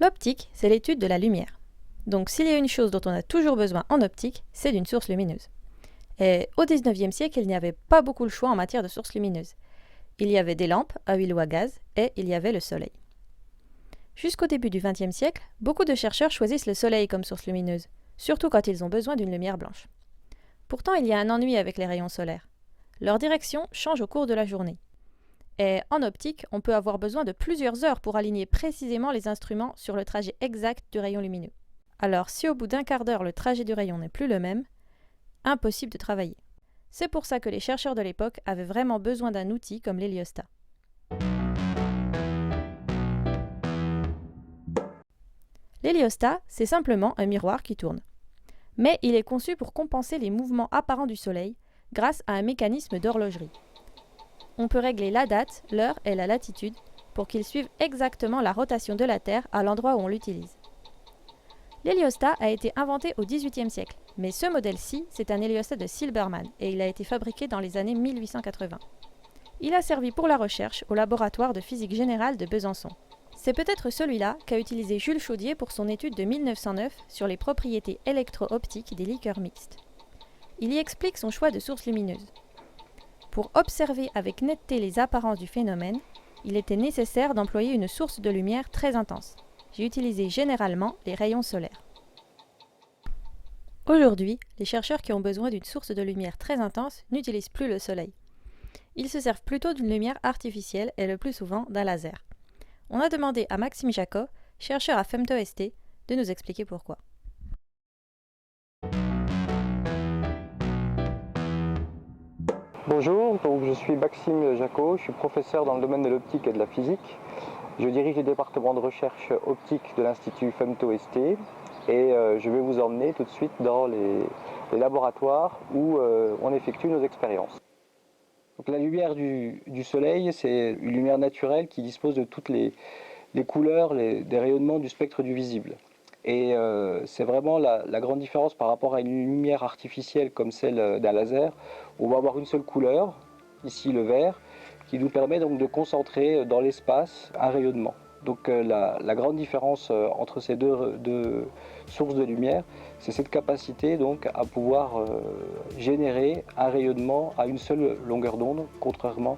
L'optique, c'est l'étude de la lumière. Donc s'il y a une chose dont on a toujours besoin en optique, c'est d'une source lumineuse. Et au XIXe siècle, il n'y avait pas beaucoup le choix en matière de sources lumineuses. Il y avait des lampes à huile ou à gaz, et il y avait le soleil. Jusqu'au début du XXe siècle, beaucoup de chercheurs choisissent le soleil comme source lumineuse, surtout quand ils ont besoin d'une lumière blanche. Pourtant, il y a un ennui avec les rayons solaires. Leur direction change au cours de la journée. Et en optique, on peut avoir besoin de plusieurs heures pour aligner précisément les instruments sur le trajet exact du rayon lumineux. Alors si au bout d'un quart d'heure le trajet du rayon n'est plus le même, impossible de travailler. C'est pour ça que les chercheurs de l'époque avaient vraiment besoin d'un outil comme l'héliostat. L'héliostat, c'est simplement un miroir qui tourne. Mais il est conçu pour compenser les mouvements apparents du Soleil grâce à un mécanisme d'horlogerie. On peut régler la date, l'heure et la latitude pour qu'il suive exactement la rotation de la Terre à l'endroit où on l'utilise. L'héliostat a été inventé au XVIIIe siècle, mais ce modèle-ci, c'est un héliostat de Silbermann et il a été fabriqué dans les années 1880. Il a servi pour la recherche au laboratoire de physique générale de Besançon. C'est peut-être celui-là qu'a utilisé Jules Chaudier pour son étude de 1909 sur les propriétés électro-optiques des liqueurs mixtes. Il y explique son choix de source lumineuse. Pour observer avec netteté les apparences du phénomène, il était nécessaire d'employer une source de lumière très intense. J'ai utilisé généralement les rayons solaires. Aujourd'hui, les chercheurs qui ont besoin d'une source de lumière très intense n'utilisent plus le soleil. Ils se servent plutôt d'une lumière artificielle et le plus souvent d'un laser. On a demandé à Maxime Jacot, chercheur à FemtoST, de nous expliquer pourquoi. Bonjour, donc je suis Maxime Jacot, je suis professeur dans le domaine de l'optique et de la physique. Je dirige le département de recherche optique de l'Institut FemtoST et je vais vous emmener tout de suite dans les laboratoires où on effectue nos expériences. Donc, la lumière du soleil, c'est une lumière naturelle qui dispose de toutes les couleurs, des rayonnements du spectre du visible. Et c'est vraiment la grande différence par rapport à une lumière artificielle comme celle d'un laser, où on va avoir une seule couleur, ici le vert, qui nous permet donc de concentrer dans l'espace un rayonnement. Donc la grande différence entre ces deux sources de lumière, c'est cette capacité donc à pouvoir générer un rayonnement à une seule longueur d'onde, contrairement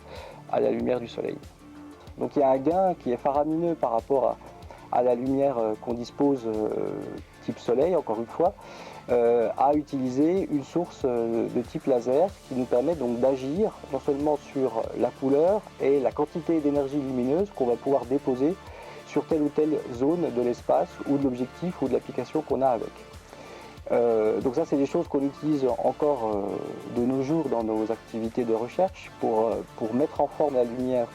à la lumière du soleil. Donc il y a un gain qui est faramineux par rapport à la lumière qu'on dispose type soleil, encore une fois, à utiliser une source de type laser qui nous permet donc d'agir non seulement sur la couleur et la quantité d'énergie lumineuse qu'on va pouvoir déposer sur telle ou telle zone de l'espace ou de l'objectif ou de l'application qu'on a avec. Donc ça, c'est des choses qu'on utilise encore de nos jours dans nos activités de recherche pour mettre en forme la lumière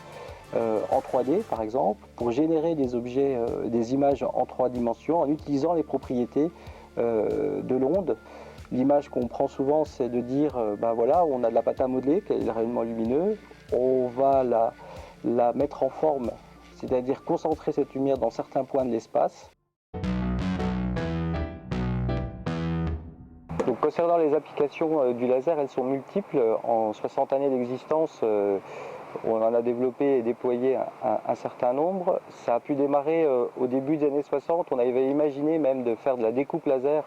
en 3D par exemple, pour générer des objets, des images en 3 dimensions en utilisant les propriétés de l'onde. L'image qu'on prend souvent, c'est de dire, ben voilà, on a de la pâte à modeler, qui est le rayonnement lumineux, on va la mettre en forme, c'est-à-dire concentrer cette lumière dans certains points de l'espace. Donc, concernant les applications du laser, elles sont multiples. En 60 années d'existence, on en a développé et déployé un certain nombre. Ça a pu démarrer au début des années 60. On avait imaginé même de faire de la découpe laser.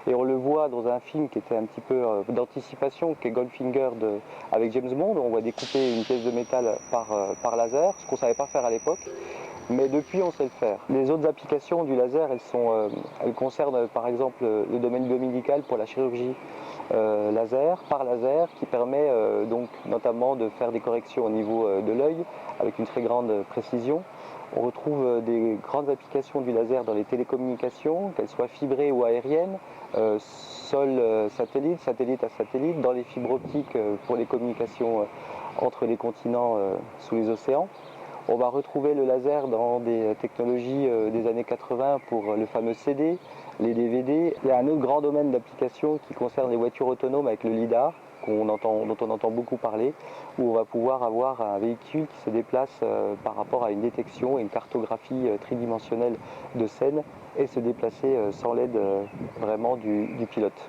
Et on le voit dans un film qui était un petit peu d'anticipation, qui est Goldfinger avec James Bond. On voit découper une pièce de métal par laser, ce qu'on ne savait pas faire à l'époque. Mais depuis, on sait le faire. Les autres applications du laser, elles concernent par exemple le domaine biomédical pour la chirurgie laser, par laser, qui permet donc notamment de faire des corrections au niveau de l'œil avec une très grande précision. On retrouve des grandes applications du laser dans les télécommunications, qu'elles soient fibrées ou aériennes, sol satellite, satellite à satellite, dans les fibres optiques pour les communications entre les continents sous les océans. On va retrouver le laser dans des technologies des années 80 pour le fameux CD, les DVD. Il y a un autre grand domaine d'application qui concerne les voitures autonomes avec le LIDAR, dont on entend beaucoup parler, où on va pouvoir avoir un véhicule qui se déplace par rapport à une détection et une cartographie tridimensionnelle de scène et se déplacer sans l'aide vraiment du pilote.